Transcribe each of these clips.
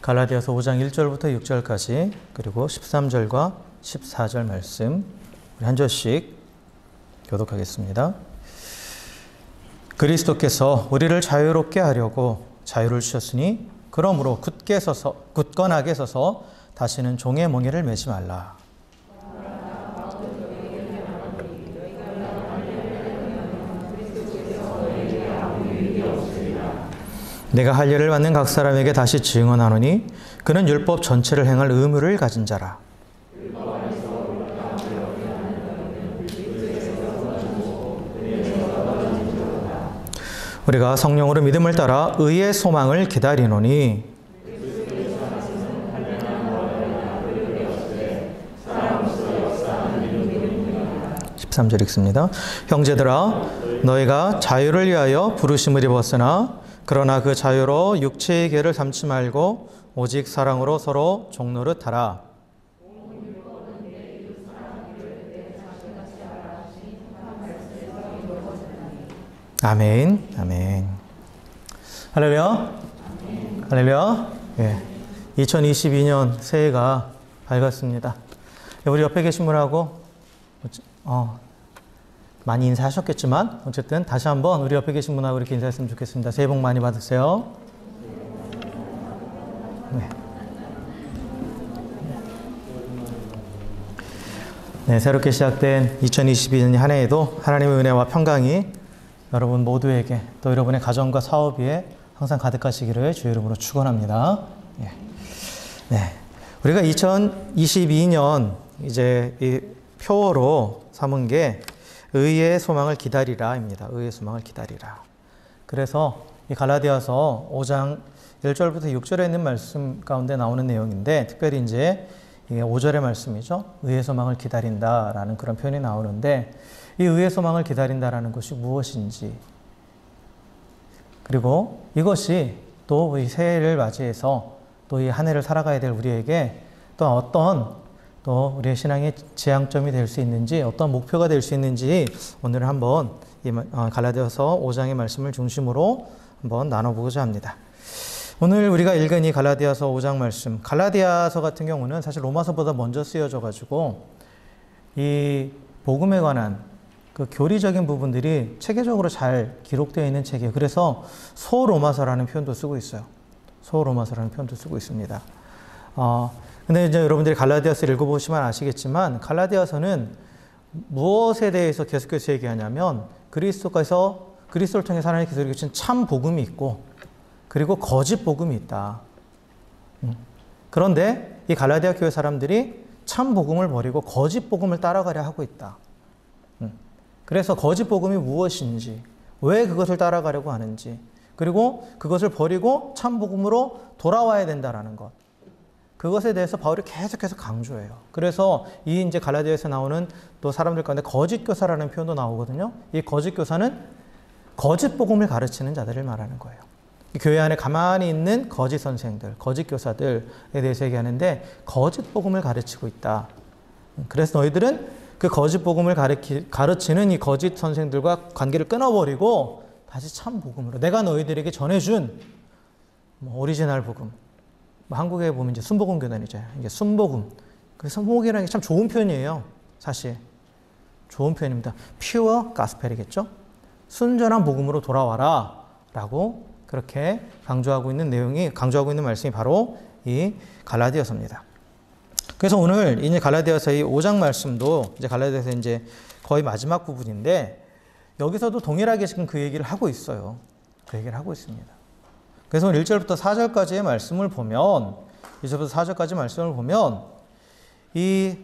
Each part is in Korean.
갈라디아서 5장 1절부터 6절까지 그리고 13절과 14절 말씀 우리 한 절씩 교독하겠습니다. 그리스도께서 우리를 자유롭게 하려고 자유를 주셨으니 그러므로 굳건하게 서서 다시는 종의 멍에를 매지 말라. 내가 할례를 받는 각 사람에게 다시 증언하노니 그는 율법 전체를 행할 의무를 가진 자라. 우리가 성령으로 믿음을 따라 의의 소망을 기다리노니 13절 읽습니다. 형제들아 너희가 자유를 위하여 부르심을 입었으나 그러나 그 자유로 육체의 계를 삼지 말고 오직 사랑으로 서로 종노릇 하라. 아멘. 아멘. 할렐루야. 할렐루야. 예. 2022년 새해가 밝았습니다. 우리 옆에 계신 분하고 많이 인사하셨겠지만 어쨌든 다시 한번 우리 옆에 계신 분하고 이렇게 인사했으면 좋겠습니다. 새해 복 많이 받으세요. 네. 네, 새롭게 시작된 2022년 한 해에도 하나님의 은혜와 평강이 여러분 모두에게 또 여러분의 가정과 사업 위에 항상 가득하시기를 주의 이름으로 축원합니다. 네. 네. 우리가 2022년 이제 이 표어로 삼은 게 의의 소망을 기다리라입니다. 의의 소망을 기다리라. 그래서 이 갈라디아서 5장 1절부터 6절에 있는 말씀 가운데 나오는 내용인데 특별히 이제 이게 5절의 말씀이죠. 의의 소망을 기다린다라는 그런 표현이 나오는데 이 의의 소망을 기다린다라는 것이 무엇인지 그리고 이것이 또 이 새해를 맞이해서 또 이 한 해를 살아가야 될 우리에게 또 어떤 또 우리의 신앙의 지향점이 될 수 있는지 어떤 목표가 될 수 있는지 오늘 한번 이 갈라디아서 5장의 말씀을 중심으로 한번 나눠보고자 합니다. 오늘 우리가 읽은 이 갈라디아서 5장 말씀, 갈라디아서 같은 경우는 사실 로마서보다 먼저 쓰여져 가지고 이 복음에 관한 그 교리적인 부분들이 체계적으로 잘 기록되어 있는 책이에요. 그래서 소로마서라는 표현도 쓰고 있어요. 소로마서라는 표현도 쓰고 있습니다. 근데 이제 여러분들이 갈라디아서를 읽어보시면 아시겠지만 갈라디아서는 무엇에 대해서 계속해서 얘기하냐면 그리스도를 통해 하나님께서 이루신 참 복음이 있고 그리고 거짓 복음이 있다. 그런데 이 갈라디아 교회 사람들이 참 복음을 버리고 거짓 복음을 따라가려 하고 있다. 그래서 거짓 복음이 무엇인지, 왜 그것을 따라가려고 하는지, 그리고 그것을 버리고 참 복음으로 돌아와야 된다라는 것. 그것에 대해서 바울이 계속해서 강조해요. 그래서 이 이제 갈라디아에서 나오는 또 사람들 가운데 거짓 교사라는 표현도 나오거든요. 이 거짓 교사는 거짓 복음을 가르치는 자들을 말하는 거예요. 교회 안에 가만히 있는 거짓 선생들, 거짓 교사들에 대해서 얘기하는데 거짓 복음을 가르치고 있다. 그래서 너희들은 그 거짓 복음을 가르치는 이 거짓 선생들과 관계를 끊어버리고 다시 참 복음으로 내가 너희들에게 전해준 오리지널 복음. 한국에 보면 이제 순복음 교단이죠. 이게 순복음. 그래서 순복음이라는 게 참 좋은 표현이에요. 사실 좋은 표현입니다. 퓨어 가스펠이겠죠. 순전한 복음으로 돌아와라 라고 그렇게 강조하고 있는 말씀이 바로 이 갈라디아서입니다. 그래서 오늘 이제 갈라디아서의 5장 말씀도 이제 갈라디아서 이제 거의 마지막 부분인데 여기서도 동일하게 지금 그 얘기를 하고 있어요. 그 얘기를 하고 있습니다. 그래서 1절부터 4절까지의 말씀을 보면, 1절부터 4절까지 말씀을 보면, 이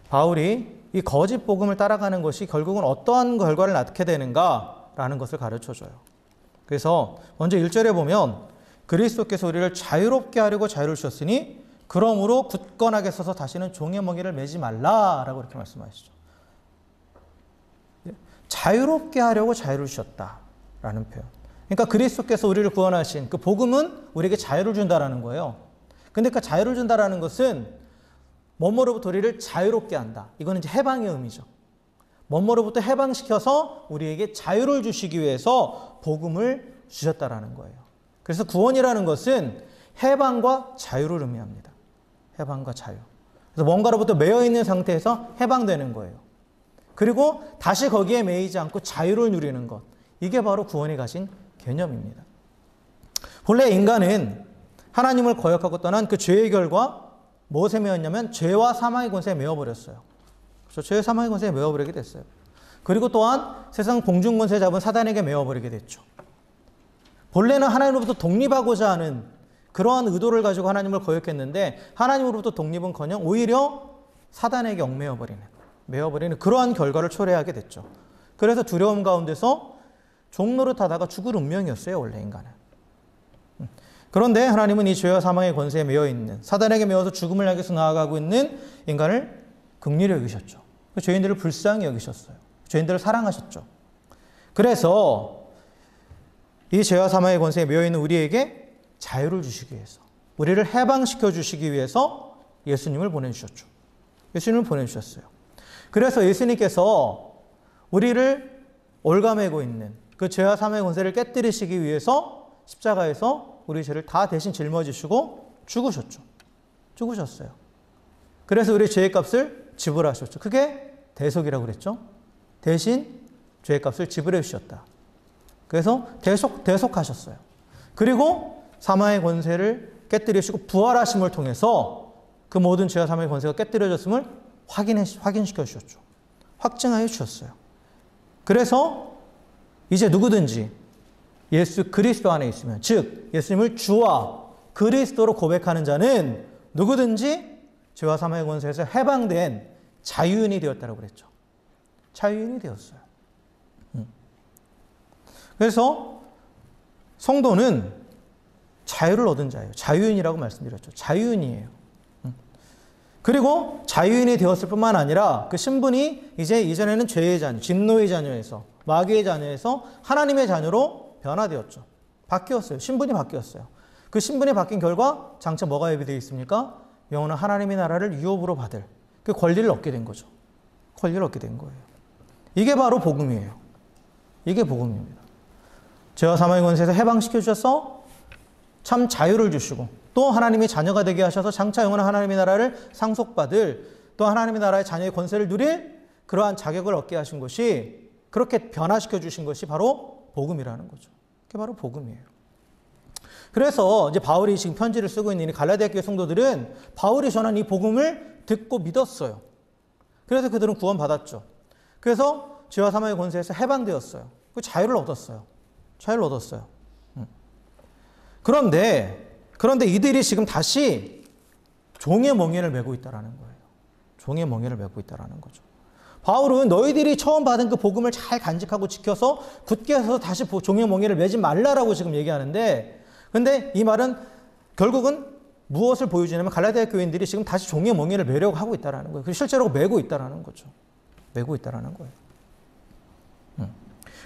바울이 이 거짓 복음을 따라가는 것이 결국은 어떠한 결과를 낳게 되는가라는 것을 가르쳐 줘요. 그래서 먼저 1절에 보면, 그리스도께서 우리를 자유롭게 하려고 자유를 주셨으니, 그러므로 굳건하게 서서 다시는 종의 멍에를 매지 말라라고 이렇게 말씀하시죠. 자유롭게 하려고 자유를 주셨다라는 표현. 그러니까 그리스도께서 우리를 구원하신 그 복음은 우리에게 자유를 준다라는 거예요. 근데 그 자유를 준다라는 것은 뭐뭐로부터 우리를 자유롭게 한다. 이거는 이제 해방의 의미죠. 뭐뭐로부터 해방시켜서 우리에게 자유를 주시기 위해서 복음을 주셨다라는 거예요. 그래서 구원이라는 것은 해방과 자유를 의미합니다. 해방과 자유. 그래서 뭔가로부터 매여 있는 상태에서 해방되는 거예요. 그리고 다시 거기에 매이지 않고 자유를 누리는 것. 이게 바로 구원이 가진 개념입니다. 본래 인간은 하나님을 거역하고 떠난 그 죄의 결과 무엇에 매였냐면 죄와 사망의 권세에 매어버렸어요. 그렇죠? 죄와 사망의 권세에 매어버리게 됐어요. 그리고 또한 세상 공중 권세 잡은 사단에게 매어버리게 됐죠. 본래는 하나님으로부터 독립하고자 하는 그러한 의도를 가지고 하나님을 거역했는데 하나님으로부터 독립은커녕 오히려 사단에게 매어버리는 그러한 결과를 초래하게 됐죠. 그래서 두려움 가운데서 종노릇하다가 죽을 운명이었어요. 원래 인간은. 그런데 하나님은 이 죄와 사망의 권세에 매여 있는 사단에게 매어서 죽음을 향해서 나아가고 있는 인간을 긍휼히 여기셨죠. 죄인들을 불쌍히 여기셨어요. 죄인들을 사랑하셨죠. 그래서 이 죄와 사망의 권세에 매여 있는 우리에게 자유를 주시기 위해서, 우리를 해방시켜 주시기 위해서 예수님을 보내주셨죠. 예수님을 보내주셨어요. 그래서 예수님께서 우리를 올가매고 있는 그 죄와 사망의 권세를 깨뜨리시기 위해서 십자가에서 우리 죄를 다 대신 짊어지시고 죽으셨죠. 죽으셨어요. 그래서 우리 죄의 값을 지불하셨죠. 그게 대속이라고 그랬죠. 대신 죄의 값을 지불해 주셨다. 그래서 대속하셨어요. 그리고 사망의 권세를 깨뜨리시고 부활하심을 통해서 그 모든 죄와 사망의 권세가 깨뜨려졌음을 확인시켜 주셨죠. 확증하여 주셨어요. 그래서 이제 누구든지 예수 그리스도 안에 있으면, 즉 예수님을 주와 그리스도로 고백하는 자는 누구든지 죄와 사망의 권세에서 해방된 자유인이 되었다고 그랬죠. 자유인이 되었어요. 그래서 성도는 자유를 얻은 자예요. 자유인이라고 말씀드렸죠. 자유인이에요. 그리고 자유인이 되었을 뿐만 아니라 그 신분이 이제 이전에는 죄의 자녀, 진노의 자녀에서, 마귀의 자녀에서 하나님의 자녀로 변화되었죠. 바뀌었어요. 신분이 바뀌었어요. 그 신분이 바뀐 결과 장차 뭐가 예비되어 있습니까? 영원한 하나님의 나라를 유업으로 받을 그 권리를 얻게 된 거죠. 권리를 얻게 된 거예요. 이게 바로 복음이에요. 이게 복음입니다. 죄와 사망의 권세에서 해방시켜 주셔서 참 자유를 주시고 또 하나님의 자녀가 되게 하셔서 장차 영원한 하나님의 나라를 상속받을, 또 하나님의 나라의 자녀의 권세를 누릴 그러한 자격을 얻게 하신 것이, 그렇게 변화시켜 주신 것이 바로 복음이라는 거죠. 그게 바로 복음이에요. 그래서 이제 바울이 지금 편지를 쓰고 있는 이 갈라디아 교회 성도들은 바울이 전한 이 복음을 듣고 믿었어요. 그래서 그들은 구원받았죠. 그래서 죄와 사망의 권세에서 해방되었어요. 그 자유를 얻었어요. 자유를 얻었어요. 그런데 이들이 지금 다시 종의 멍에를 메고 있다라는 거예요. 종의 멍에를 메고 있다라는 거죠. 바울은 너희들이 처음 받은 그 복음을 잘 간직하고 지켜서 굳게 해서 다시 종의 멍에를 메지 말라라고 지금 얘기하는데, 근데 이 말은 결국은 무엇을 보여주냐면 갈라디아 교인들이 지금 다시 종의 멍에를 메려고 하고 있다라는 거예요. 실제로 메고 있다라는 거죠. 메고 있다라는 거예요.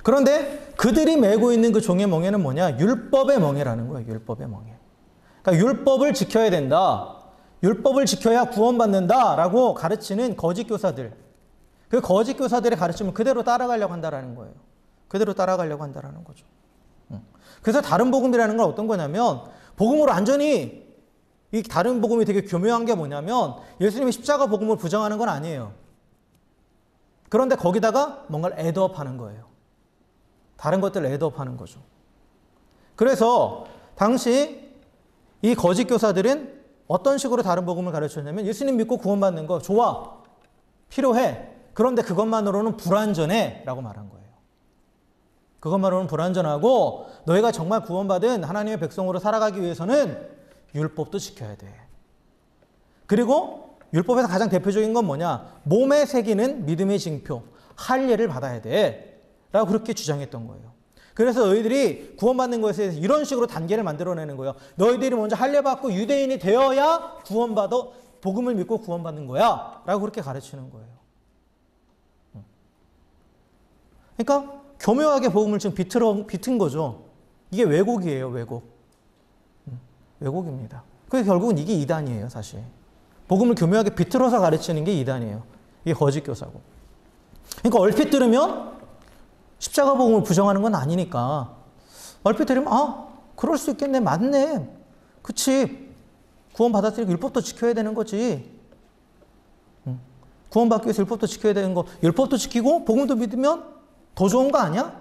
그런데 그들이 메고 있는 그 종의 멍에는 뭐냐? 율법의 멍에라는 거예요. 율법의 멍에. 그러니까 율법을 지켜야 된다. 율법을 지켜야 구원받는다라고 가르치는 거짓 교사들. 그 거짓 교사들의 가르침을 그대로 따라가려고 한다라는 거예요. 그대로 따라가려고 한다라는 거죠. 그래서 다른 복음이라는 건 어떤 거냐면, 복음으로 완전히 이 다른 복음이 되게 교묘한 게 뭐냐면 예수님이 십자가 복음을 부정하는 건 아니에요. 그런데 거기다가 뭔가를 애드업하는 거예요. 다른 것들을 애드업하는 거죠. 그래서 당시 이 거짓 교사들은 어떤 식으로 다른 복음을 가르쳤냐면, 예수님 믿고 구원받는 거 좋아, 필요해. 그런데 그것만으로는 불완전해 라고 말한 거예요. 그것만으로는 불완전하고 너희가 정말 구원받은 하나님의 백성으로 살아가기 위해서는 율법도 지켜야 돼. 그리고 율법에서 가장 대표적인 건 뭐냐? 몸에 새기는 믿음의 징표, 할례를 받아야 돼 라고 그렇게 주장했던 거예요. 그래서 너희들이 구원받는 것에 대해서 이런 식으로 단계를 만들어내는 거예요. 너희들이 먼저 할례 받고 유대인이 되어야 구원받아, 복음을 믿고 구원받는 거야 라고 그렇게 가르치는 거예요. 그러니까 교묘하게 복음을 지금 비튼 거죠. 이게 왜곡이에요. 왜곡. 왜곡입니다. 그게 결국은 이게 이단이에요. 사실 복음을 교묘하게 비틀어서 가르치는 게 이단이에요. 이게 거짓 교사고. 그러니까 얼핏 들으면 십자가 복음을 부정하는 건 아니니까 얼핏 들으면 그럴 수 있겠네, 맞네, 그치. 구원받았으니까 율법도 지켜야 되는 거지. 구원받기 위해서 율법도 지켜야 되는 거. 율법도 지키고 복음도 믿으면 더 좋은 거 아니야?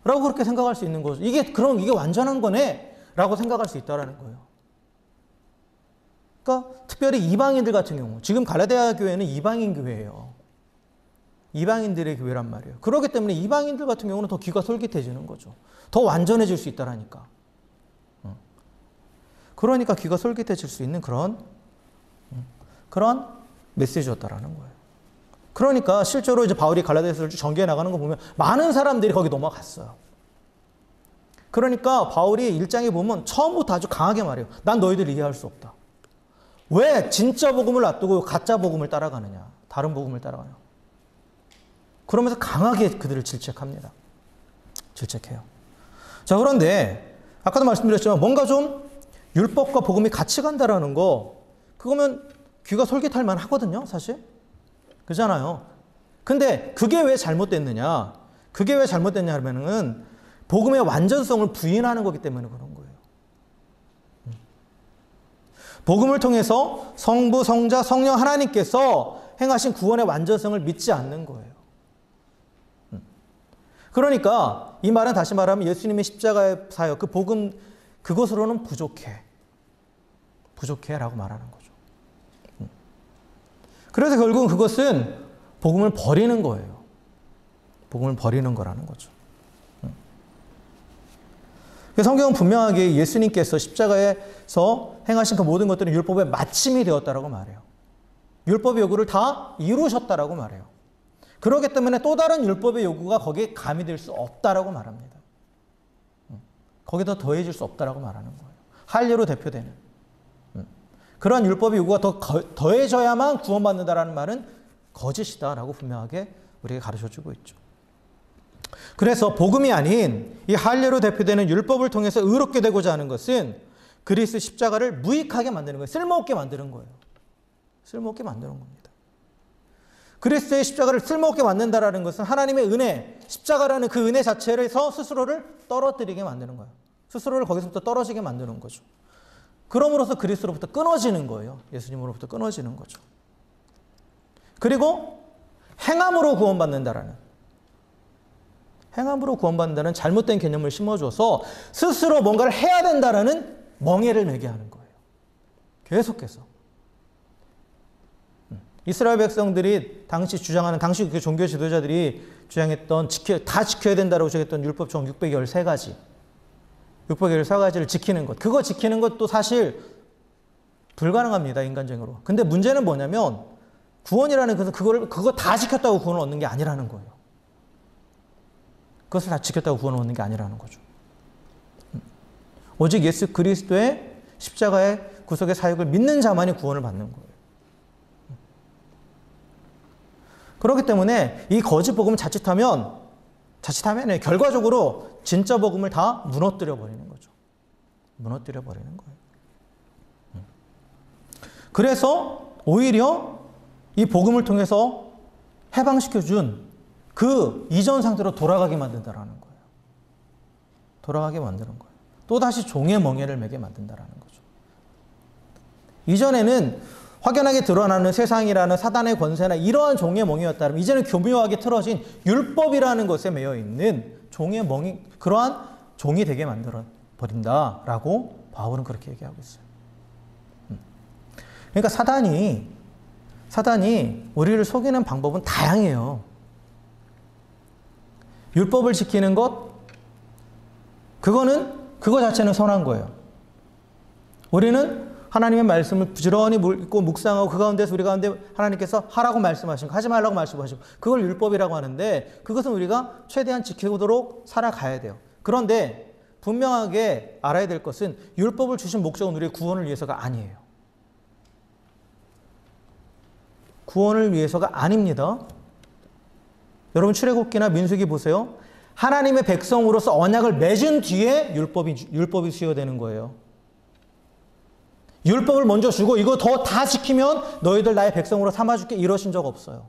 라고 그렇게 생각할 수 있는 거죠. 그럼 이게 완전한 거네? 라고 생각할 수 있다는 거예요. 그러니까 특별히 이방인들 같은 경우, 지금 갈라디아 교회는 이방인 교회예요. 이방인들의 교회란 말이에요. 그렇기 때문에 이방인들 같은 경우는 더 귀가 솔깃해지는 거죠. 더 완전해질 수 있다라니까. 그러니까 귀가 솔깃해질 수 있는 그런 메시지였다라는 거예요. 그러니까 실제로 이제 바울이 갈라디아서를 전개해 나가는 거 보면 많은 사람들이 거기 넘어갔어요. 그러니까 바울이 1장에 보면 처음부터 아주 강하게 말해요. 난 너희들 이해할 수 없다. 왜 진짜 복음을 놔두고 가짜 복음을 따라가느냐. 다른 복음을 따라가냐. 그러면서 강하게 그들을 질책합니다. 질책해요. 자, 그런데 아까도 말씀드렸지만 뭔가 좀 율법과 복음이 같이 간다라는 거, 그거면 귀가 솔깃할 만 하거든요, 사실. 그렇잖아요. 근데 그게 왜 잘못됐느냐? 그게 왜 잘못됐냐 하면은 복음의 완전성을 부인하는 거기 때문에 그런 거예요. 복음을 통해서 성부, 성자, 성령 하나님께서 행하신 구원의 완전성을 믿지 않는 거예요. 그러니까 이 말은 다시 말하면 예수님의 십자가의 사역, 그 복음, 그것으로는 부족해 라고 말하는 거죠. 그래서 결국은 그것은 복음을 버리는 거예요. 복음을 버리는 거라는 거죠. 성경은 분명하게 예수님께서 십자가에서 행하신 그 모든 것들은 율법의 마침이 되었다라고 말해요. 율법의 요구를 다 이루셨다라고 말해요. 그렇기 때문에 또 다른 율법의 요구가 거기에 가미될 수 없다라고 말합니다. 거기에 더해질 수 없다라고 말하는 거예요. 할례로 대표되는 그러한 율법의 요구가 더 더해져야만 구원받는다라는 말은 거짓이다라고 분명하게 우리에게 가르쳐주고 있죠. 그래서 복음이 아닌 이 할례로 대표되는 율법을 통해서 의롭게 되고자 하는 것은 그리스도 십자가를 무익하게 만드는 거예요. 쓸모없게 만드는 거예요. 쓸모없게 만드는 겁니다. 그리스도의 십자가를 쓸모없게 만든다라는 것은 하나님의 은혜, 십자가라는 그 은혜 자체에서 스스로를 떨어뜨리게 만드는 거예요. 스스로를 거기서부터 떨어지게 만드는 거죠. 그럼으로써 그리스도로부터 끊어지는 거예요. 예수님으로부터 끊어지는 거죠. 그리고 행함으로 구원받는다라는 잘못된 개념을 심어줘서 스스로 뭔가를 해야 된다라는 멍에를 매게 하는 거예요. 계속해서. 이스라엘 백성들이 당시 그 종교 지도자들이 주장했던 다 지켜야 된다고 주장했던 율법 총 613가지. 613가지를 지키는 것. 그거 지키는 것도 사실 불가능합니다. 인간적으로. 근데 문제는 뭐냐면 구원이라는 것은 그거 다 지켰다고 구원을 얻는 게 아니라는 거예요. 그것을 다 지켰다고 구원을 얻는 게 아니라는 거죠. 오직 예수 그리스도의 십자가의 구속의 사역을 믿는 자만이 구원을 받는 거예요. 그렇기 때문에 이 거짓 복음을 자칫하면 결과적으로 진짜 복음을 다 무너뜨려 버리는 거죠. 무너뜨려 버리는 거예요. 그래서 오히려 이 복음을 통해서 해방시켜준 그 이전 상태로 돌아가게 만든다라는 거예요. 돌아가게 만드는 거예요. 또다시 종의 멍에를 매게 만든다라는 거죠. 이전에는 확연하게 드러나는 세상이라는 사단의 권세나 이러한 종의 멍이었다면 이제는 교묘하게 틀어진 율법이라는 것에 매여 있는 종의 멍이, 그러한 종이 되게 만들어 버린다라고 바울은 그렇게 얘기하고 있어요. 그러니까 사단이 우리를 속이는 방법은 다양해요. 율법을 지키는 것, 그거 자체는 선한 거예요. 우리는 하나님의 말씀을 부지런히 읽고 묵상하고 그 가운데서 우리 가운데 하나님께서 하라고 말씀하시고 하지 말라고 말씀하시고 그걸 율법이라고 하는데 그것은 우리가 최대한 지키도록 살아가야 돼요. 그런데 분명하게 알아야 될 것은 율법을 주신 목적은 우리의 구원을 위해서가 아니에요. 구원을 위해서가 아닙니다. 여러분 출애굽기나 민수기 보세요. 하나님의 백성으로서 언약을 맺은 뒤에 율법이 수여되는 거예요. 율법을 먼저 주고 이거 더 다 지키면 너희들 나의 백성으로 삼아줄게 이러신 적 없어요.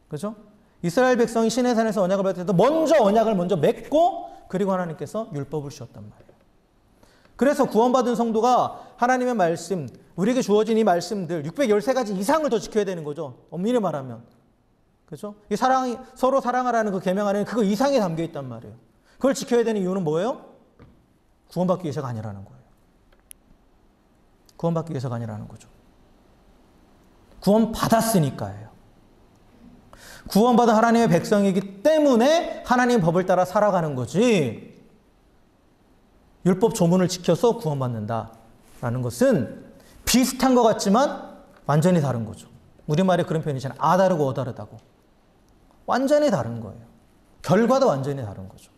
그렇죠? 이스라엘 백성이 시내산에서 언약을 맺을 때도 언약을 먼저 맺고 그리고 하나님께서 율법을 주셨단 말이에요. 그래서 구원받은 성도가 하나님의 말씀, 우리에게 주어진 이 말씀들 613가지 이상을 더 지켜야 되는 거죠. 엄밀히 말하면. 그죠? 이 사랑이, 서로 사랑하라는 그 계명 안에는 그거 이상이 담겨 있단 말이에요. 그걸 지켜야 되는 이유는 뭐예요? 구원받기 위해서가 아니라는 거예요. 구원받기 위해서가 아니라는 거죠. 구원받았으니까예요. 구원받은 하나님의 백성이기 때문에 하나님의 법을 따라 살아가는 거지, 율법 조문을 지켜서 구원받는다라는 것은 비슷한 것 같지만 완전히 다른 거죠. 우리말에 그런 표현이 있잖아요. 아 다르고 어 다르다고. 완전히 다른 거예요. 결과도 완전히 다른 거죠.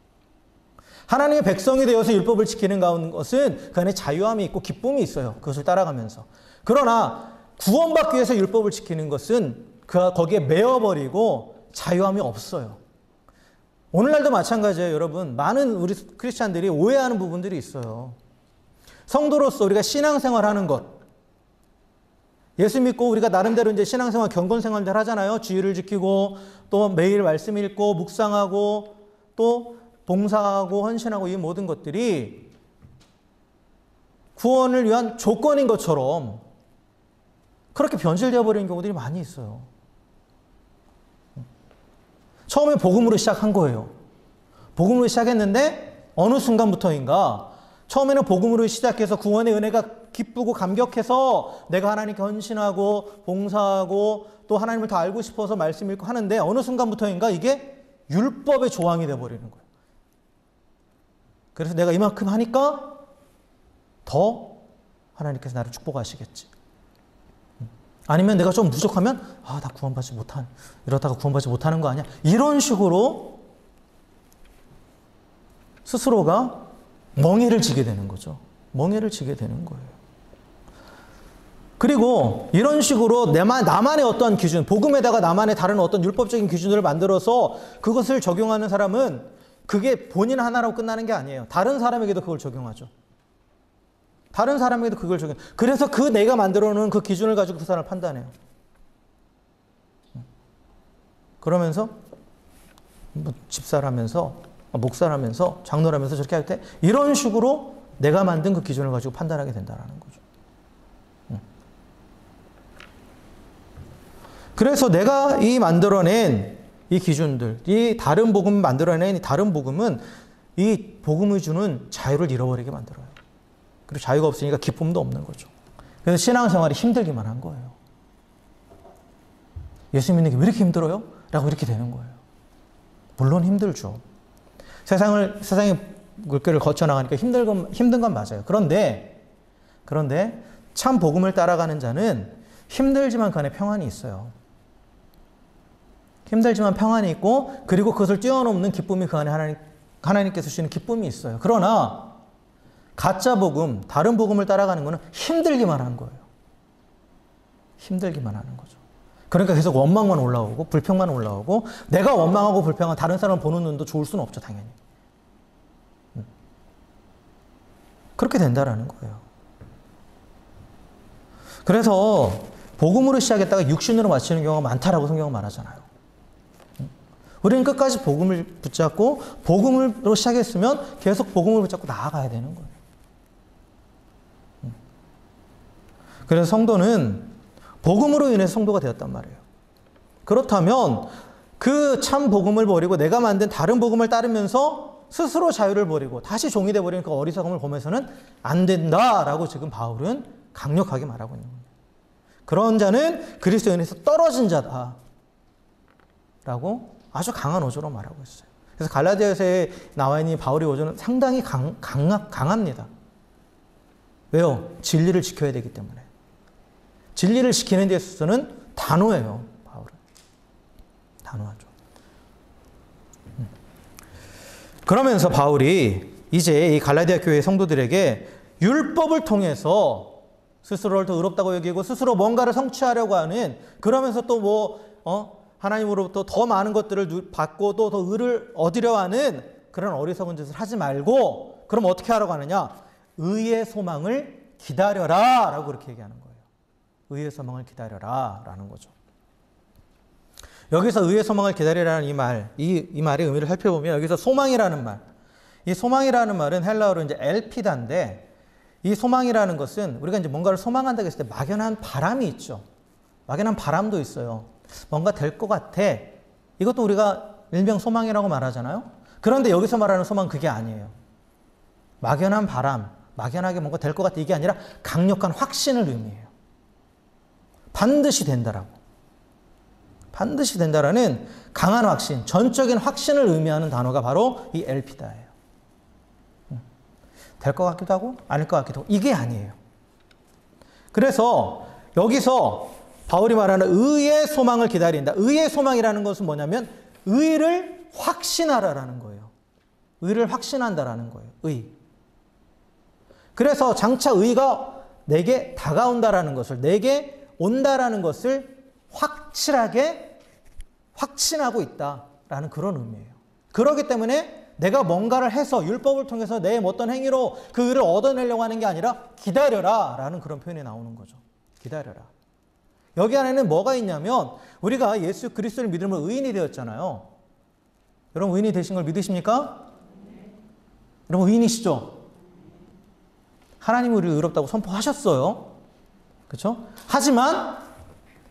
하나님의 백성이 되어서 율법을 지키는 것은 그 안에 자유함이 있고 기쁨이 있어요. 그것을 따라가면서. 그러나 구원받기 위해서 율법을 지키는 것은 거기에 매여버리고 자유함이 없어요. 오늘날도 마찬가지예요, 여러분. 많은 우리 크리스찬들이 오해하는 부분들이 있어요. 성도로서 우리가 신앙생활하는 것, 예수 믿고 우리가 나름대로 이제 신앙생활, 경건생활들 하잖아요. 주의를 지키고 또 매일 말씀 읽고 묵상하고 또 봉사하고 헌신하고 이 모든 것들이 구원을 위한 조건인 것처럼 그렇게 변질되어 버리는 경우들이 많이 있어요. 처음에 복음으로 시작한 거예요. 복음으로 시작했는데 어느 순간부터인가 처음에는 복음으로 시작해서 구원의 은혜가 기쁘고 감격해서 내가 하나님께 헌신하고 봉사하고 또 하나님을 더 알고 싶어서 말씀 읽고 하는데 어느 순간부터인가 이게 율법의 조항이 되어버리는 거예요. 그래서 내가 이만큼 하니까 더 하나님께서 나를 축복하시겠지. 아니면 내가 좀 부족하면 나 구원받지 못한, 이러다가 구원받지 못하는 거 아니야? 이런 식으로 스스로가 멍해를 지게 되는 거죠. 멍해를 지게 되는 거예요. 그리고 이런 식으로 나만의 어떠한 기준, 복음에다가 나만의 다른 어떤 율법적인 기준을 만들어서 그것을 적용하는 사람은 그게 본인 하나라고 끝나는 게 아니에요. 다른 사람에게도 그걸 적용하죠. 다른 사람에게도 그걸 적용. 그래서 그 내가 만들어 놓은 그 기준을 가지고 그 사람을 판단해요. 그러면서 뭐 집사라면서 목사라면서 장로라면서 저렇게 할 때 이런 식으로 내가 만든 그 기준을 가지고 판단하게 된다는 거죠. 그래서 내가 이 만들어낸 이 기준들, 이 다른 복음 만들어낸 이 다른 복음은 이 복음이 주는 자유를 잃어버리게 만들어요. 그리고 자유가 없으니까 기쁨도 없는 거죠. 그래서 신앙생활이 힘들기만 한 거예요. 예수 믿는 게 왜 이렇게 힘들어요? 라고 이렇게 되는 거예요. 물론 힘들죠. 세상의 물결을 거쳐나가니까 힘든 건 맞아요. 그런데 참 복음을 따라가는 자는 힘들지만 그 안에 평안이 있어요. 힘들지만 평안이 있고 그리고 그것을 뛰어넘는 기쁨이 그 안에 하나님께서 주시는 기쁨이 있어요. 그러나 가짜 복음, 다른 복음을 따라가는 것은 힘들기만 한 거예요. 힘들기만 하는 거죠. 그러니까 계속 원망만 올라오고 불평만 올라오고 내가 원망하고 불평한 다른 사람 보는 눈도 좋을 수는 없죠, 당연히. 그렇게 된다라는 거예요. 그래서 복음으로 시작했다가 육신으로 마치는 경우가 많다라고 성경은 말하잖아요. 우리는 끝까지 복음을 붙잡고 복음으로 시작했으면 계속 복음을 붙잡고 나아가야 되는 거예요. 그래서 성도는 복음으로 인해서 성도가 되었단 말이에요. 그렇다면 그 참 복음을 버리고 내가 만든 다른 복음을 따르면서 스스로 자유를 버리고 다시 종이 되어버리는 그 어리석음을 보면서는 안 된다라고 지금 바울은 강력하게 말하고 있는 거예요. 그런 자는 그리스도에 의해서 떨어진 자다 라고 아주 강한 어조로 말하고 있어요. 그래서 갈라디아서에 나와 있는 바울의 어조는 상당히 강합니다. 왜요? 진리를 지켜야 되기 때문에. 진리를 지키는 데 있어서는 단호해요, 바울은. 단호하죠. 그러면서 바울이 이제 이 갈라디아 교회 성도들에게 율법을 통해서 스스로를 더 의롭다고 여기고 스스로 뭔가를 성취하려고 하는, 그러면서 또 하나님으로부터 더 많은 것들을 받고 또 더 의를 얻으려 하는 그런 어리석은 짓을 하지 말고, 그럼 어떻게 하라고 하느냐? 의의 소망을 기다려라 라고 그렇게 얘기하는 거예요. 의의 소망을 기다려라 라는 거죠. 여기서 의의 소망을 기다리라는 이 말의 의미를 살펴보면 여기서 소망이라는 말, 이 소망이라는 말은 헬라어로 이제 엘피다인데 이 소망이라는 것은 우리가 이제 뭔가를 소망한다고 했을 때 막연한 바람이 있죠. 막연한 바람도 있어요. 뭔가 될 것 같아. 이것도 우리가 일명 소망이라고 말하잖아요. 그런데 여기서 말하는 소망은 그게 아니에요. 막연한 바람, 막연하게 뭔가 될 것 같아. 이게 아니라 강력한 확신을 의미해요. 반드시 된다라고. 반드시 된다라는 강한 확신, 전적인 확신을 의미하는 단어가 바로 이 엘피다예요. 될 것 같기도 하고 아닐 것 같기도 하고 이게 아니에요. 그래서 여기서 바울이 말하는 의의 소망을 기다린다. 의의 소망이라는 것은 뭐냐면 의를 확신하라라는 거예요. 의를 확신한다라는 거예요. 의. 그래서 장차 의가 내게 다가온다라는 것을, 내게 온다라는 것을 확실하게 확신하고 있다라는 그런 의미예요. 그렇기 때문에 내가 뭔가를 해서 율법을 통해서 내 어떤 행위로 그 의를 얻어내려고 하는 게 아니라 기다려라 라는 그런 표현이 나오는 거죠. 기다려라. 여기 안에는 뭐가 있냐면 우리가 예수 그리스도를 믿으면 의인이 되었잖아요. 여러분 의인이 되신 걸 믿으십니까? 여러분 의인이시죠? 하나님이 우리를 의롭다고 선포하셨어요. 그렇죠? 하지만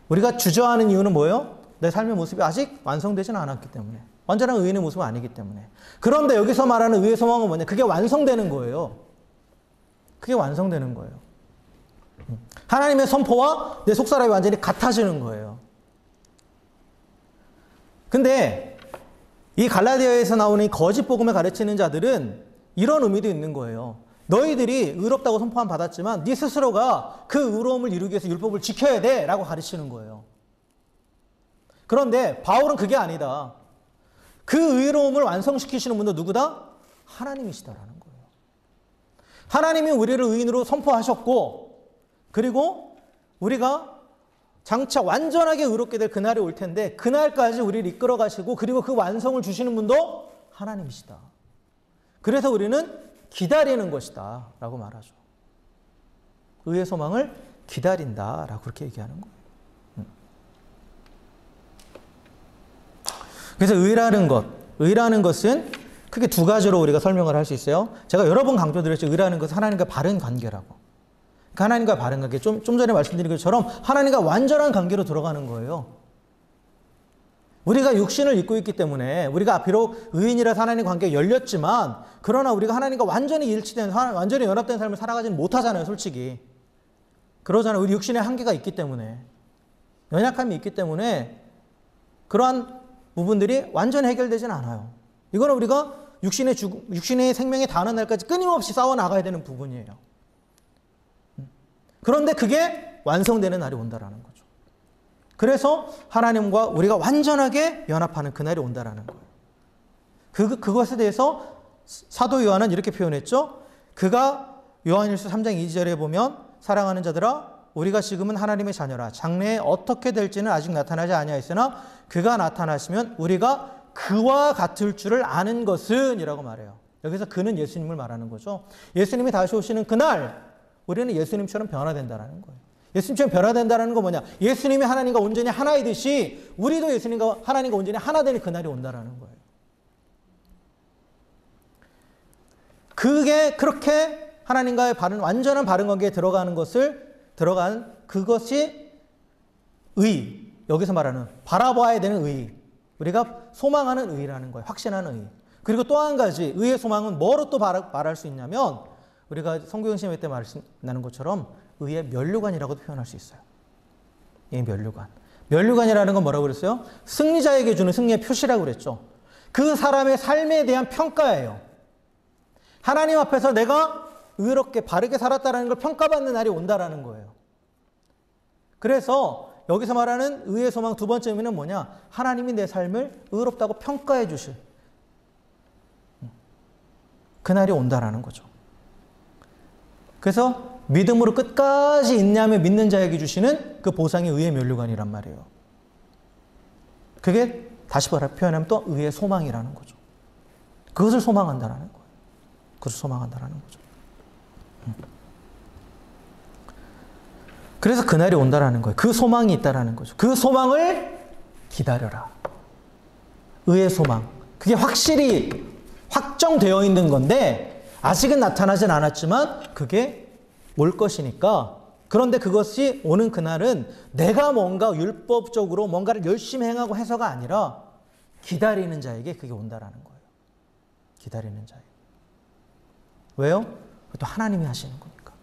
우리가 주저하는 이유는 뭐예요? 내 삶의 모습이 아직 완성되지는 않았기 때문에. 완전한 의인의 모습은 아니기 때문에. 그런데 여기서 말하는 의의 소망은 뭐냐? 그게 완성되는 거예요. 그게 완성되는 거예요. 하나님의 선포와 내 속사람이 완전히 같아지는 거예요. 근데 이 갈라디아에서 나오는 이 거짓 복음을 가르치는 자들은 이런 의미도 있는 거예요. 너희들이 의롭다고 선포함 받았지만 네 스스로가 그 의로움을 이루기 위해서 율법을 지켜야 돼 라고 가르치는 거예요. 그런데 바울은 그게 아니다. 그 의로움을 완성시키시는 분도 누구다? 하나님이시다라는 거예요. 하나님이 우리를 의인으로 선포하셨고 그리고 우리가 장차 완전하게 의롭게 될 그날이 올 텐데 그날까지 우리를 이끌어 가시고 그리고 그 완성을 주시는 분도 하나님이시다. 그래서 우리는 기다리는 것이다 라고 말하죠. 의의 소망을 기다린다 라고 그렇게 얘기하는 거예요. 그래서 의라는 것은 크게 두 가지로 우리가 설명을 할 수 있어요. 제가 여러 번 강조드렸죠. 의라는 것은 하나님과 바른 관계라고. 그러니까 하나님과 바른 관계. 좀 전에 말씀드린 것처럼 하나님과 완전한 관계로 들어가는 거예요. 우리가 육신을 입고 있기 때문에 우리가 비록 의인이라서 하나님 관계에 열렸지만 그러나 우리가 하나님과 완전히 일치된, 완전히 연합된 삶을 살아가지는 못하잖아요. 솔직히. 그러잖아요. 우리 육신에 한계가 있기 때문에. 연약함이 있기 때문에 그러한 부분들이 완전히 해결되지는 않아요. 이거는 우리가 육신의 생명이 다하는 날까지 끊임없이 싸워나가야 되는 부분이에요. 그런데 그게 완성되는 날이 온다라는 거죠. 그래서 하나님과 우리가 완전하게 연합하는 그날이 온다라는 거예요. 그것에 대해서 사도 요한은 이렇게 표현했죠. 그가 요한일서 3장 2절에 보면 사랑하는 자들아 우리가 지금은 하나님의 자녀라. 장래에 어떻게 될지는 아직 나타나지 아니하였으나 그가 나타나시면 우리가 그와 같을 줄을 아는 것은 이라고 말해요. 여기서 그는 예수님을 말하는 거죠. 예수님이 다시 오시는 그날 우리는 예수님처럼 변화된다는 거예요. 예수님처럼 변화된다는 건 뭐냐? 예수님이 하나님과 온전히 하나이듯이 우리도 예수님과 하나님과 온전히 하나 되는 그날이 온다는 거예요. 그게 그렇게 하나님과의 완전한 바른 관계에 들어간 그것이 의. 여기서 말하는 바라봐야 되는 의. 우리가 소망하는 의라는 거예요. 확신하는 의. 그리고 또 한 가지 의의 소망은 뭐로 또 말할 수 있냐면 우리가 성경신학회 때 말씀나는 것처럼 의의 면류관이라고도 표현할 수 있어요. 이 면류관. 면류관이라는 건 뭐라고 그랬어요? 승리자에게 주는 승리의 표시라고 그랬죠. 그 사람의 삶에 대한 평가예요. 하나님 앞에서 내가 의롭게 바르게 살았다는 걸 평가받는 날이 온다라는 거예요. 그래서 여기서 말하는 의의 소망 두 번째 의미는 뭐냐? 하나님이 내 삶을 의롭다고 평가해 주실 그날이 온다라는 거죠. 그래서 믿음으로 끝까지 인내하며 믿는 자에게 주시는 그 보상이 의의 면류관이란 말이에요. 그게 다시 표현하면 또 의의 소망이라는 거죠. 그것을 소망한다라는 거예요. 그것을 소망한다라는 거죠. 그래서 그날이 온다라는 거예요. 그 소망이 있다라는 거죠. 그 소망을 기다려라. 의의 소망. 그게 확실히 확정되어 있는 건데 아직은 나타나진 않았지만 그게 올 것이니까 그런데 그것이 오는 그날은 내가 뭔가 율법적으로 뭔가를 열심히 행하고 해서가 아니라 기다리는 자에게 그게 온다라는 거예요. 기다리는 자에게. 왜요? 그것도 하나님이 하시는 거니까.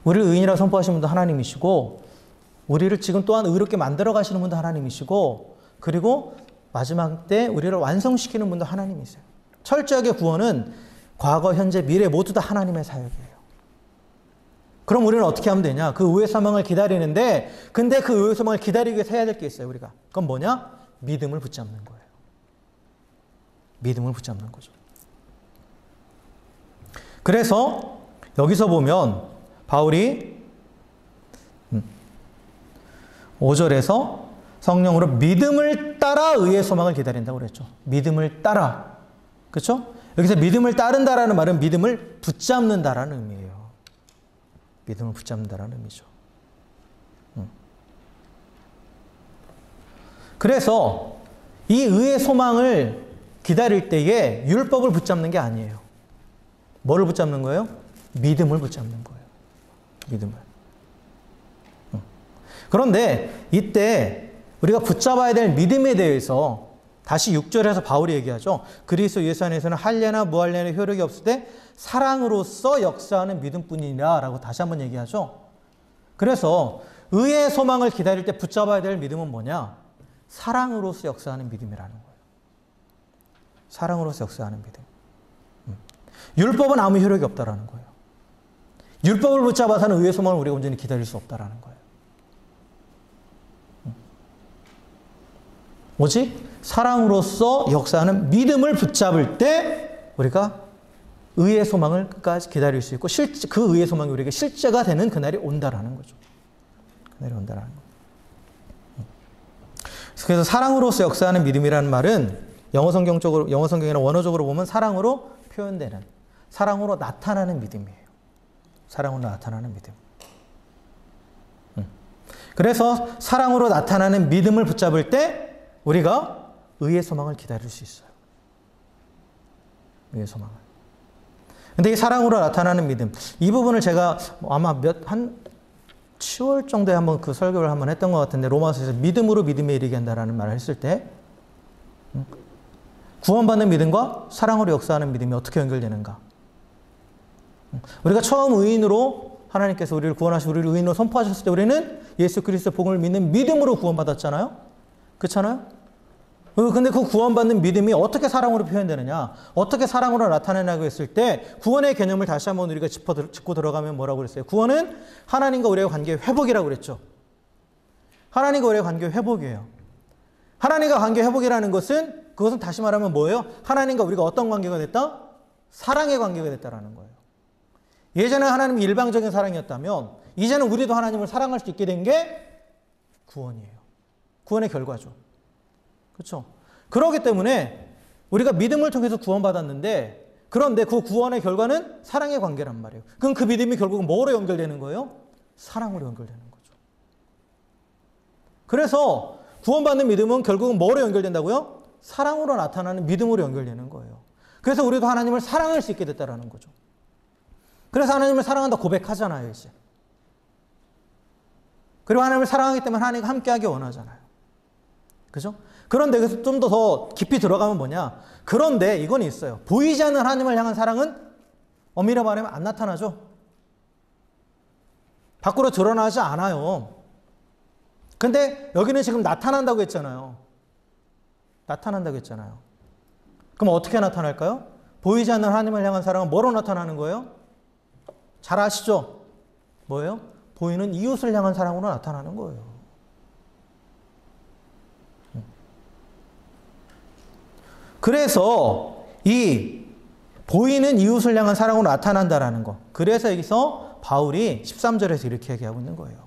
우리를 의인이라고 선포하시는 분도 하나님이시고 우리를 지금 또한 의롭게 만들어 가시는 분도 하나님이시고 그리고 마지막 때 우리를 완성시키는 분도 하나님이세요. 철저하게 구원은 과거, 현재, 미래 모두 다 하나님의 사역이에요. 그럼 우리는 어떻게 하면 되냐? 그 의의 소망을 기다리는데 근데 그 의의 소망을 기다리기 위해서 해야 될 게 있어요. 우리가. 그건 뭐냐? 믿음을 붙잡는 거예요. 믿음을 붙잡는 거죠. 그래서 여기서 보면 바울이 5절에서 성령으로 믿음을 따라 의의 소망을 기다린다고 그랬죠. 믿음을 따라. 그렇죠? 여기서 믿음을 따른다라는 말은 믿음을 붙잡는다라는 의미예요. 믿음을 붙잡는다라는 의미죠. 그래서 이 의의 소망을 기다릴 때에 율법을 붙잡는 게 아니에요. 뭐를 붙잡는 거예요? 믿음을 붙잡는 거예요. 믿음을. 그런데 이때 우리가 붙잡아야 될 믿음에 대해서 다시 6절에서 바울이 얘기하죠. 그리스도 예수 안에서는 할례나 무할례나 효력이 없을 때 사랑으로서 역사하는 믿음뿐이라 라고 다시 한번 얘기하죠. 그래서 의의 소망을 기다릴 때 붙잡아야 될 믿음은 뭐냐? 사랑으로서 역사하는 믿음이라는 거예요. 사랑으로서 역사하는 믿음. 율법은 아무 효력이 없다라는 거예요. 율법을 붙잡아서는 의의 소망을 우리가 온전히 기다릴 수 없다라는 거예요. 오직 사랑으로서 역사하는 믿음을 붙잡을 때 우리가 의의 소망을 끝까지 기다릴 수 있고 그 의의 소망이 우리에게 실제가 되는 그날이 온다라는 거죠. 그날이 온다라는 거예요. 그래서 사랑으로서 역사하는 믿음이라는 말은 영어 성경이나 원어적으로 보면 사랑으로 표현되는, 사랑으로 나타나는 믿음이에요. 사랑으로 나타나는 믿음. 그래서 사랑으로 나타나는 믿음을 붙잡을 때 우리가 의의 소망을 기다릴 수 있어요. 의의 소망을. 근데 이 사랑으로 나타나는 믿음, 이 부분을 제가 아마 한 10월 정도에 한번 그 설교를 한번 했던 것 같은데, 로마서에서 믿음으로 믿음에 이르게 한다라는 말을 했을 때, 구원받는 믿음과 사랑으로 역사하는 믿음이 어떻게 연결되는가? 우리가 처음 의인으로 하나님께서 우리를 구원하시고 우리를 의인으로 선포하셨을 때 우리는 예수 그리스도 복음을 믿는 믿음으로 구원받았잖아요? 그렇잖아요? 근데 그 구원받는 믿음이 어떻게 사랑으로 표현되느냐? 어떻게 사랑으로 나타내냐고 했을 때 구원의 개념을 다시 한번 우리가 짚고 들어가면 뭐라고 그랬어요? 구원은 하나님과 우리의 관계의 회복이라고 그랬죠. 하나님과 우리의 관계의 회복이에요. 하나님과 관계 회복이라는 것은 그것은 다시 말하면 뭐예요? 하나님과 우리가 어떤 관계가 됐다? 사랑의 관계가 됐다라는 거예요. 예전에 하나님이 일방적인 사랑이었다면 이제는 우리도 하나님을 사랑할 수 있게 된 게 구원이에요. 구원의 결과죠. 그렇죠? 그렇기 때문에 우리가 믿음을 통해서 구원받았는데 그런데 그 구원의 결과는 사랑의 관계란 말이에요. 그럼 그 믿음이 결국은 뭐로 연결되는 거예요? 사랑으로 연결되는 거죠. 그래서 구원받는 믿음은 결국은 뭐로 연결된다고요? 사랑으로 나타나는 믿음으로 연결되는 거예요. 그래서 우리도 하나님을 사랑할 수 있게 됐다는 거죠. 그래서 하나님을 사랑한다 고백하잖아요, 이제. 그리고 하나님을 사랑하기 때문에 하나님과 함께하기 원하잖아요. 그죠? 그런데 여기서 좀 더 깊이 들어가면 뭐냐? 그런데 이건 있어요. 보이지 않는 하나님을 향한 사랑은 엄밀히 말하면 안 나타나죠. 밖으로 드러나지 않아요. 근데 여기는 지금 나타난다고 했잖아요. 나타난다고 했잖아요. 그럼 어떻게 나타날까요? 보이지 않는 하나님을 향한 사랑은 뭐로 나타나는 거예요? 잘 아시죠? 뭐예요? 보이는 이웃을 향한 사랑으로 나타나는 거예요. 그래서 이 보이는 이웃을 향한 사랑으로 나타난다라는 거. 그래서 여기서 바울이 13절에서 이렇게 얘기하고 있는 거예요.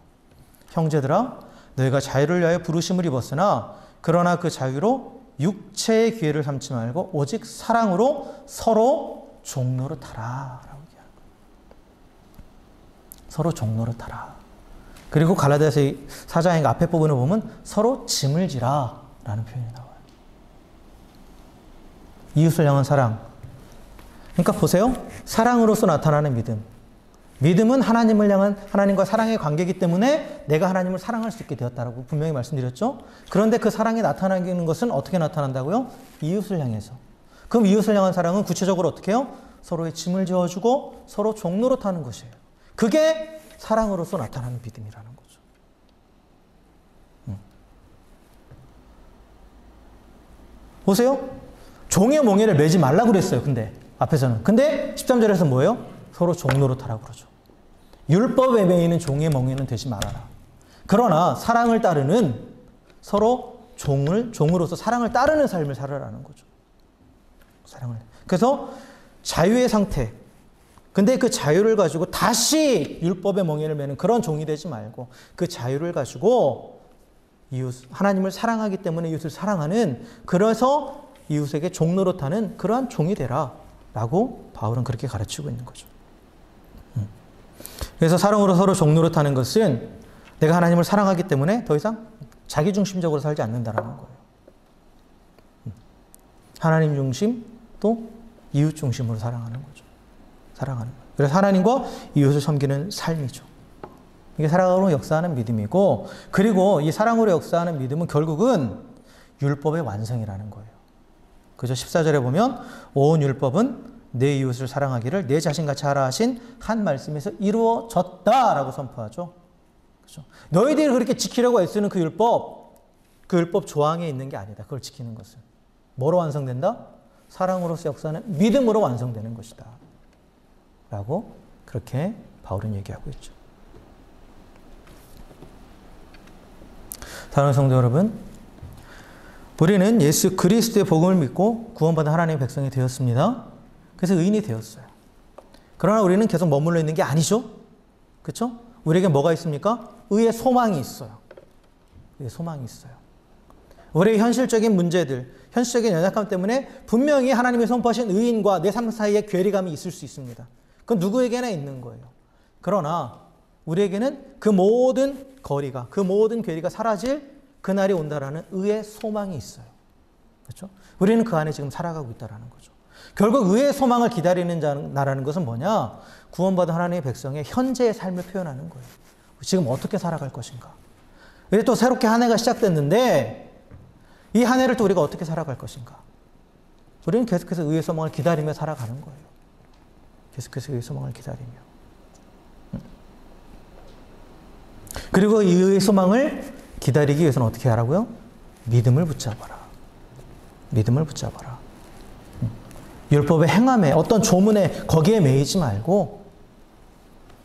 형제들아, 너희가 자유를 위하여 부르심을 입었으나 그러나 그 자유로 육체의 기회를 삼지 말고 오직 사랑으로 서로 종로를 타라. 라고 얘기하는 거예요. 서로 종로를 타라. 그리고 갈라디아서 4장의 앞에 부분을 보면 서로 짐을 지라 라는 표현이 나와요. 이웃을 향한 사랑. 그러니까 보세요. 사랑으로서 나타나는 믿음. 믿음은 하나님을 향한 하나님과 사랑의 관계이기 때문에 내가 하나님을 사랑할 수 있게 되었다라고 분명히 말씀드렸죠. 그런데 그 사랑이 나타나는 것은 어떻게 나타난다고요? 이웃을 향해서. 그럼 이웃을 향한 사랑은 구체적으로 어떻게 해요? 서로의 짐을 지어주고 서로 종노릇하는 것이에요. 그게 사랑으로서 나타나는 믿음이라는 거죠. 보세요. 종의 몽에를 매지 말라고 그랬어요. 근데 앞에서는. 근데 13절에서 뭐예요? 서로 종노릇하라고 그러죠. 율법에 매이는 종의 멍에는 되지 말아라. 그러나 사랑을 따르는 서로 종으로서 사랑을 따르는 삶을 살아라는 거죠. 사랑을. 그래서 자유의 상태. 근데 그 자유를 가지고 다시 율법의 멍에를 매는 그런 종이 되지 말고 그 자유를 가지고 하나님을 사랑하기 때문에 이웃을 사랑하는, 그래서 이웃에게 종노릇하는 그러한 종이 되라 라고 바울은 그렇게 가르치고 있는 거죠. 그래서 사랑으로 서로 종노릇하는 것은 내가 하나님을 사랑하기 때문에 더 이상 자기중심적으로 살지 않는다라는 거예요. 하나님 중심 또 이웃 중심으로 사랑하는 거죠. 사랑하는 거예요. 그래서 하나님과 이웃을 섬기는 삶이죠. 이게 사랑으로 역사하는 믿음이고, 그리고 이 사랑으로 역사하는 믿음은 결국은 율법의 완성이라는 거예요. 그죠? 14절에 보면 온 율법은 내 이웃을 사랑하기를 내 자신같이 하라 하신 한 말씀에서 이루어졌다라고 선포하죠. 그죠? 너희들이 그렇게 지키려고 애쓰는 그 율법 조항에 있는 게 아니다. 그걸 지키는 것은 뭐로 완성된다? 사랑으로서 역사하는 믿음으로 완성되는 것이다 라고 그렇게 바울은 얘기하고 있죠. 사랑하는 성도 여러분, 우리는 예수 그리스도의 복음을 믿고 구원받은 하나님의 백성이 되었습니다. 그래서 의인이 되었어요. 그러나 우리는 계속 머물러 있는 게 아니죠. 그렇죠? 우리에게 뭐가 있습니까? 의의 소망이 있어요. 의의 소망이 있어요. 우리의 현실적인 문제들, 현실적인 연약함 때문에 분명히 하나님이 선포하신 의인과 내 삶 사이에 괴리감이 있을 수 있습니다. 그건 누구에게나 있는 거예요. 그러나 우리에게는 그 모든 거리가, 그 모든 괴리가 사라질 그날이 온다라는 의의 소망이 있어요. 그렇죠? 우리는 그 안에 지금 살아가고 있다는 거죠. 결국 의의 소망을 기다리는 나라는 것은 뭐냐? 구원받은 하나님의 백성의 현재의 삶을 표현하는 거예요. 지금 어떻게 살아갈 것인가? 이제 또 새롭게 한 해가 시작됐는데 이 한 해를 또 우리가 어떻게 살아갈 것인가? 우리는 계속해서 의의 소망을 기다리며 살아가는 거예요. 계속해서 의의 소망을 기다리며. 그리고 이 의의 소망을 기다리기 위해서는 어떻게 하라고요? 믿음을 붙잡아라. 믿음을 붙잡아라. 율법의 행함에 어떤 조문에 거기에 매이지 말고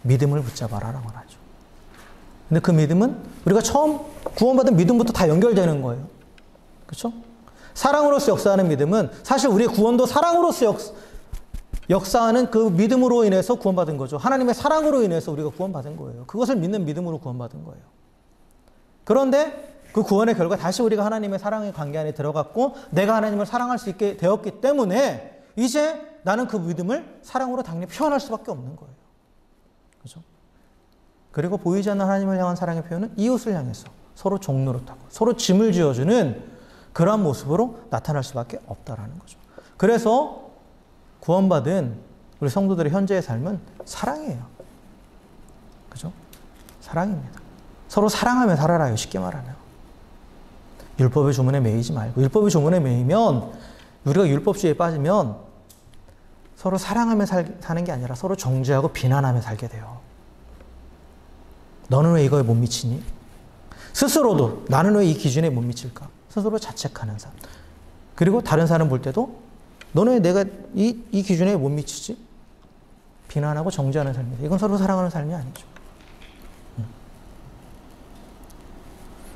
믿음을 붙잡아라라고 하죠. 근데 그 믿음은 우리가 처음 구원받은 믿음부터 다 연결되는 거예요. 그렇죠? 사랑으로서 역사하는 믿음은 사실 우리의 구원도 사랑으로서 역사하는 그 믿음으로 인해서 구원받은 거죠. 하나님의 사랑으로 인해서 우리가 구원받은 거예요. 그것을 믿는 믿음으로 구원받은 거예요. 그런데 그 구원의 결과 다시 우리가 하나님의 사랑의 관계 안에 들어갔고 내가 하나님을 사랑할 수 있게 되었기 때문에 이제 나는 그 믿음을 사랑으로 당연히 표현할 수밖에 없는 거예요. 그렇죠? 그리고 보이지 않는 하나님을 향한 사랑의 표현은 이웃을 향해서 서로 종노릇하고 서로 짐을 지어주는 그러한 모습으로 나타날 수밖에 없다라는 거죠. 그래서 구원받은 우리 성도들의 현재의 삶은 사랑이에요. 그죠? 사랑입니다. 서로 사랑하며 살아라요. 쉽게 말하면. 율법의 조문에 매이지 말고. 율법의 조문에 매이면 우리가 율법주의에 빠지면 서로 사랑하며 사는 게 아니라 서로 정죄하고 비난하며 살게 돼요. 너는 왜 이거에 못 미치니? 스스로도 나는 왜 이 기준에 못 미칠까? 스스로 자책하는 삶. 그리고 다른 사람 볼 때도 너는 왜 내가 이 기준에 못 미치지? 비난하고 정죄하는 삶이다. 이건 서로 사랑하는 삶이 아니죠.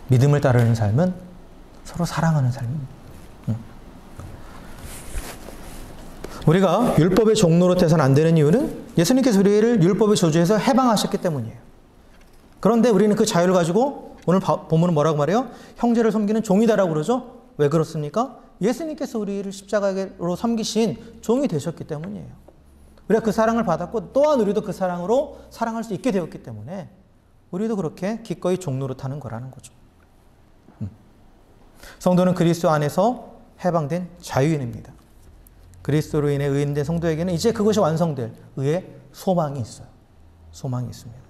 믿음을 따르는 삶은 서로 사랑하는 삶입니다. 우리가 율법의 종노릇해서는 안 되는 이유는 예수님께서 우리를 율법의 저주에서 해방하셨기 때문이에요. 그런데 우리는 그 자유를 가지고 오늘 본문은 뭐라고 말해요? 형제를 섬기는 종이다라고 그러죠? 왜 그렇습니까? 예수님께서 우리를 십자가로 섬기신 종이 되셨기 때문이에요. 우리가 그 사랑을 받았고 또한 우리도 그 사랑으로 사랑할 수 있게 되었기 때문에 우리도 그렇게 기꺼이 종노릇하는 거라는 거죠. 성도는 그리스도 안에서 해방된 자유인입니다. 그리스도로 인해 의인된 성도에게는 이제 그것이 완성될 의의 소망이 있어요. 소망이 있습니다.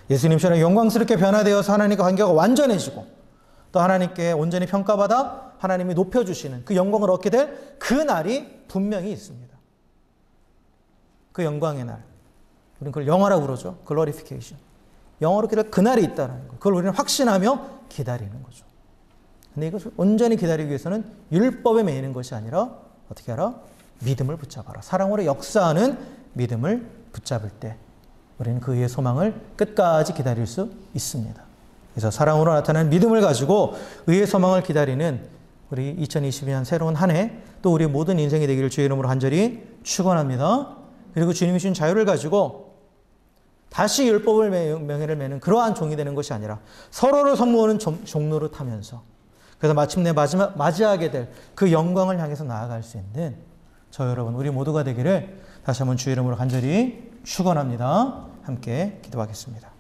예수님처럼 영광스럽게 변화되어서 하나님과 관계가 완전해지고 또 하나님께 온전히 평가받아 하나님이 높여주시는 그 영광을 얻게 될 그 날이 분명히 있습니다. 그 영광의 날. 우리는 그걸 영화라고 그러죠. 글로리피케이션. 영화롭게 될 그날이 있다는 거. 그걸 우리는 확신하며 기다리는 거죠. 근데 이것을 온전히 기다리기 위해서는 율법에 매이는 것이 아니라 어떻게 하라? 믿음을 붙잡아라. 사랑으로 역사하는 믿음을 붙잡을 때 우리는 그 의의 소망을 끝까지 기다릴 수 있습니다. 그래서 사랑으로 나타나는 믿음을 가지고 의의 소망을 기다리는 우리 2022년 새로운 한 해 또 우리 모든 인생이 되기를 주의 이름으로 간절히 축원합니다. 그리고 주님이 주신 자유를 가지고 다시 율법을 명예를 매는 그러한 종이 되는 것이 아니라 서로를 선무하는 종로를 타면서 그래서 마침내 맞이하게 될 그 영광을 향해서 나아갈 수 있는 저 여러분 우리 모두가 되기를 다시 한번 주의 이름으로 간절히 축원합니다. 함께 기도하겠습니다.